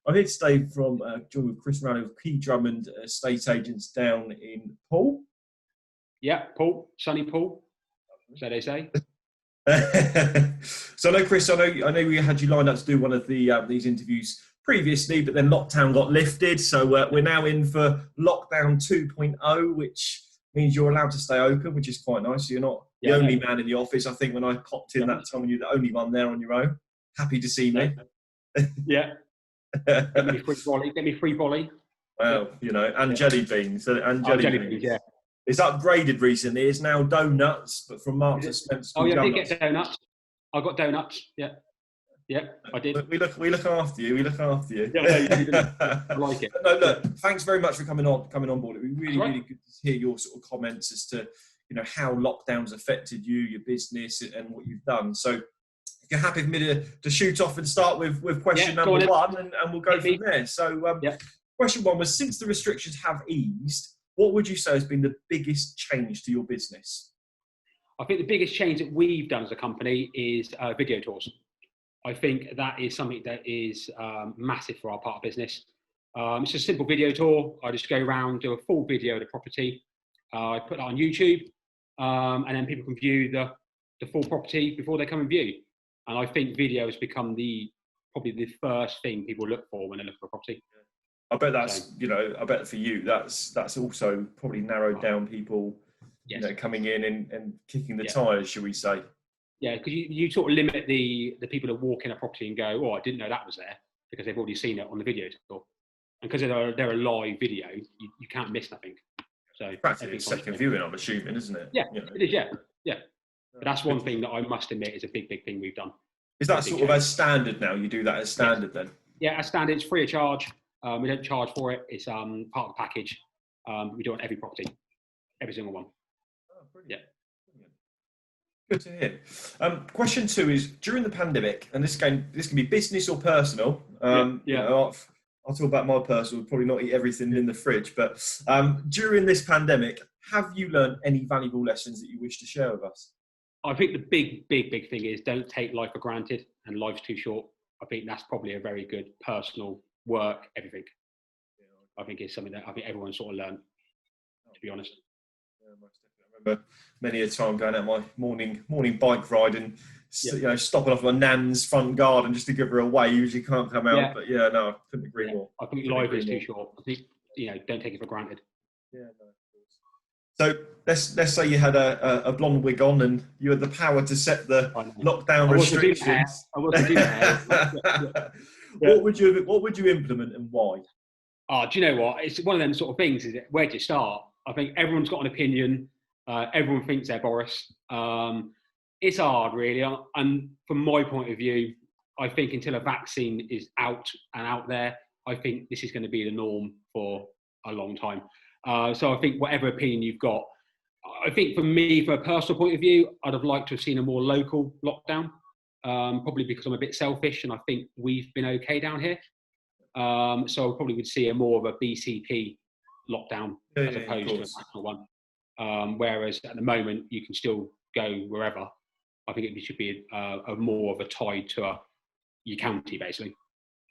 I'm here today from joined with Chris Rowley of Key Drummond Estate Agents down in Poole. Yeah, Paul, sunny Paul, so they say. So I know, Chris, I know we had you lined up to do one of these interviews previously, but then lockdown got lifted. So we're now in for lockdown 2.0, which means you're allowed to stay open, which is quite nice. So you're not the only man in the office. I think when I popped in that time, you're the only one there on your own. Happy to see me. Yeah. Get me free volley. Well, you know, and jelly beans. And jelly beans. Yeah. It's upgraded recently. It's now donuts, but from Marks and Spencer. Oh yeah, I did get donuts. I got donuts. Yeah. Yeah, I did. We look after you. We look after you. Yeah, no, you didn't. I like it. No, look. Thanks very much for coming on board. It would be really good to hear your sort of comments as to how lockdowns affected you, your business, and what you've done. So, if you're happy for me to shoot off and start with question number one, and we'll go from there. So, question one was: since the restrictions have eased, what would you say has been the biggest change to your business? I think the biggest change that we've done as a company is video tours. I think that is something that is massive for our part of business. It's a simple video tour. I just go around, do a full video of the property. I put that on YouTube, and then people can view the full property before they come and view. And I think video has become probably the first thing people look for when they look for a property. I bet that's, I bet for you, that's also probably narrowed down people, coming in and kicking the tyres, shall we say. Yeah, because you sort of limit the people that walk in a property and go, oh, I didn't know that was there, because they've already seen it on the video tour. And because they're a live video, you can't miss nothing. So practically a second viewing, I'm assuming, isn't it? Yeah, it is, yeah. But that's one thing that I must admit is a big thing we've done. Is that sort of as standard now? You do that as standard then? Yeah, as standard. It's free of charge. We don't charge for it. It's part of the package. We do it on every property, every single one. Oh, brilliant. Good to hear. Question two is, during the pandemic, and this can be business or personal. I'll talk about my personal, probably not eat everything in the fridge, but during this pandemic, have you learned any valuable lessons that you wish to share with us? I think the big thing is don't take life for granted, and life's too short. I think that's probably a very good personal work, everything. I think it's something that I think everyone sort of learned, to be honest. Yeah, most definitely. I remember many a time going out my morning bike ride and stopping off my nan's front garden just to give her a wave. Usually can't come out, but I couldn't agree more. I think life is too short. I think don't take it for granted. Yeah, no, of course. So let's say you had a blonde wig on and you had the power to set the lockdown restrictions. I wasn't doing that. What would you implement and why? Oh, do you know what? It's one of them sort of things. Is it? Where do you start? I think everyone's got an opinion. Everyone thinks they're Boris. It's hard, really. And from my point of view, I think until a vaccine is out there, I think this is going to be the norm for a long time. So I think whatever opinion you've got, I think for me, from a personal point of view, I'd have liked to have seen a more local lockdown, probably because I'm a bit selfish and I think we've been okay down here. So I probably would see a more of a BCP lockdown as opposed to a national one. Whereas at the moment, you can still go wherever. I think it should be a more of a tie to your county, basically.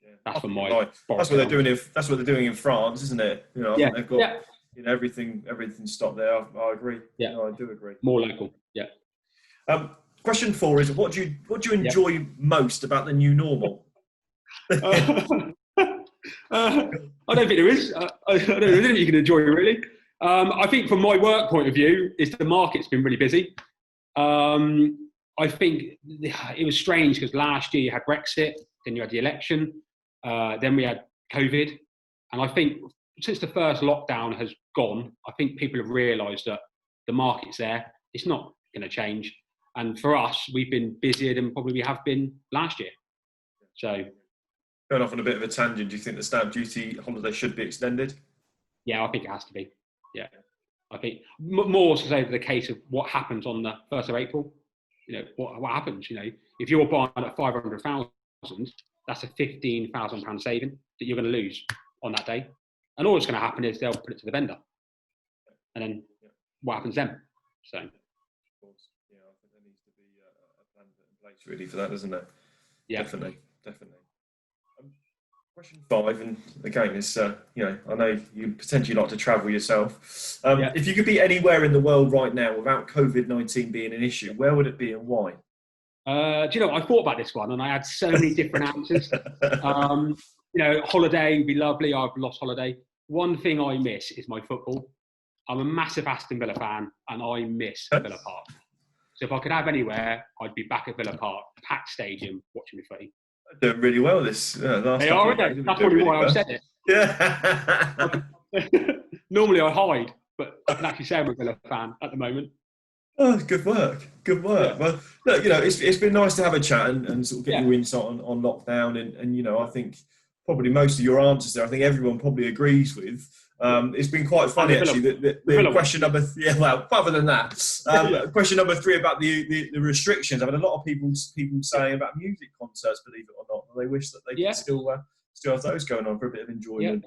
Yeah. That's for my. That's what they're doing. That's what they're doing in France, isn't it? I think they've got everything stopped there. I agree. Yeah, I do agree. More local. Yeah. Question 4 is: what do you enjoy most about the new normal? I don't think there is. I don't think you can enjoy it really. I think from my work point of view, is the market's been really busy. I think it was strange because last year you had Brexit, then you had the election, then we had COVID. And I think since the first lockdown has gone, I think people have realised that the market's there. It's not going to change. And for us, we've been busier than probably we have been last year. So, going off on a bit of a tangent, do you think the stamp duty holiday should be extended? Yeah, I think it has to be. Yeah. I think more so over the case of what happens on the 1st of April. What happens, if you're buying at 500,000, that's a £15,000 saving that you're going to lose on that day. And all that's going to happen is they'll put it to the vendor. And then what happens then? So. Of course. Yeah, I think there needs to be a plan in place really for that, doesn't there? Yeah. Definitely. Question 5, and again, it's I know you potentially like to travel yourself. If you could be anywhere in the world right now without COVID-19 being an issue, where would it be and why? Do you know, I thought about this one and I had so many different answers. Holiday would be lovely. I've lost holiday. One thing I miss is my football. I'm a massive Aston Villa fan and I miss Villa Park. So if I could have anywhere, I'd be back at Villa Park, packed stadium, watching the footy. Doing really well this last They couple are, of aren't days. they? That's probably why I've said it. Yeah. Normally I hide, but I can actually say I'm a Villa fan at the moment. Oh, good work. Good work. Yeah. Well, look, it's been nice to have a chat and sort of get your insight on lockdown. And I think probably most of your answers there, I think everyone probably agrees with. It's been quite funny, actually, the question number... other than that, question number 3 about the restrictions. I've had a lot of people saying about music concerts, believe it or not. They wish that they could still have those going on for a bit of enjoyment.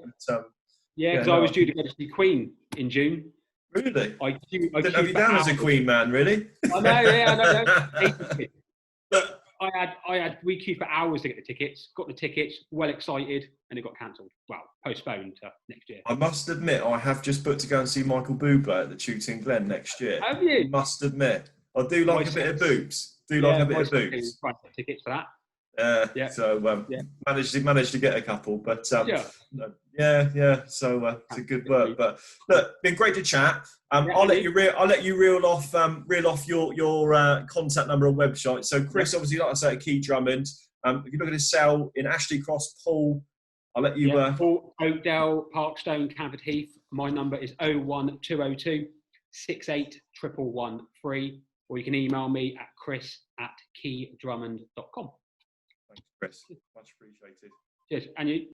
Yeah, because I was due to go to see Queen in June. Really? I didn't have you down as a Queen man, really? I know, I know. But we queued for hours to get the tickets, got the tickets, well excited, and it got cancelled. Well, postponed to next year. I must admit, I have just booked to go and see Michael Bublé at the Tooting Glen next year. Have you? I must admit. I do like a bit of boobs. Like a bit of boobs. Trying to get tickets for that. So managed to get a couple, but so it's a good work. But look, been great to chat. I'll let you reel off your contact number and website. So Chris, obviously, like I say, at Key Drummond. If you're looking to sell in Ashley Cross, Paul, I'll let you. Paul, Oakdale, Parkstone, Canford Heath. My number is 01202 6811113, or you can email me at chris@keydrummond.com. Thanks, Chris. Much appreciated. Cheers. And you.